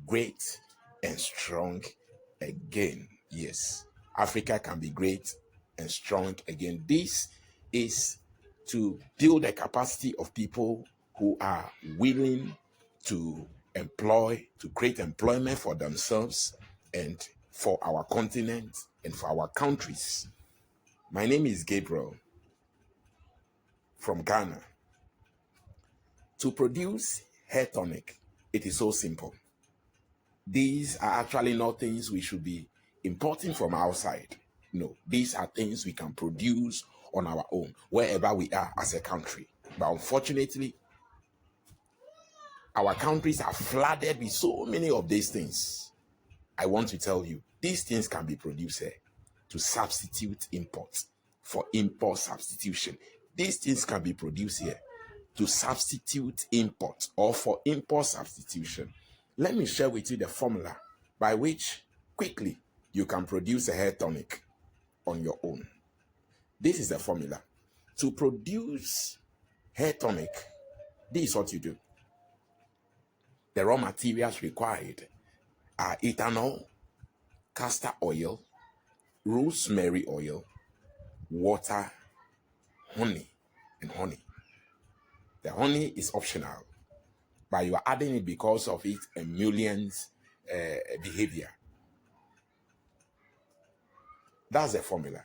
great and strong again. Yes, Africa can be great and strong again. This is to build the capacity of people who are willing to employ, to create employment for themselves and for our continent and for our countries. My name is Gabriel from Ghana. To produce hair tonic, it is so simple. These are actually not things we should be importing from outside. No, these are things we can produce on our own, wherever we are as a country. But unfortunately, our countries are flooded with so many of these things. I want to tell you, these things can be produced here to substitute imports, for import substitution. These things can be produced here to substitute import or for import substitution. Let me share with you the formula by which quickly you can produce a hair tonic on your own. This is the formula. To produce hair tonic, this is what you do. The raw materials required are ethanol, castor oil, rosemary oil, water, honey, and honey. The honey is optional, but you are adding it because of its emollient's behavior. That's the formula.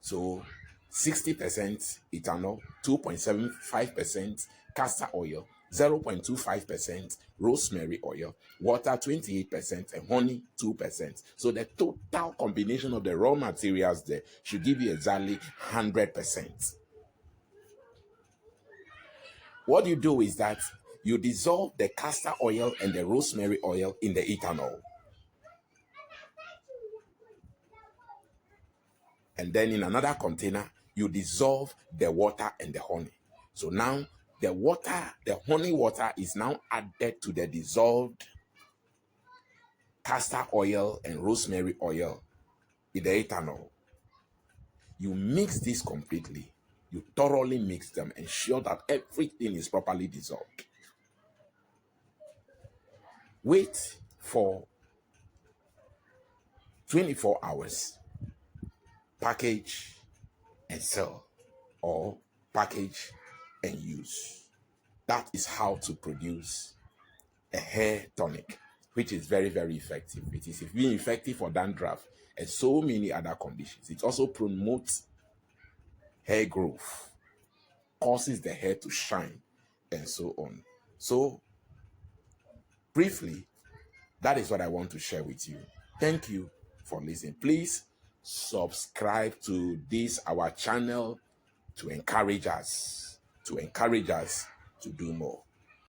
So 60% ethanol, 2.75% castor oil, 0.25% rosemary oil, water 28%, and honey 2%. So the total combination of the raw materials there should give you exactly 100%. What you do is that you dissolve the castor oil and the rosemary oil in the ethanol. And then in another container, you dissolve the water and the honey. So now the water, the honey water is now added to the dissolved castor oil and rosemary oil in the ethanol. You mix this completely. You thoroughly mix them, ensure that everything is properly dissolved. Wait for 24 hours. Package and sell, or package and use. That is how to produce a hair tonic, which is very, very effective. It is being effective for dandruff and so many other conditions. It also promotes hair growth, causes the hair to shine, and so on. So, briefly, that is what I want to share with you. Thank you for listening. Please subscribe to this, our channel, to encourage us to do more.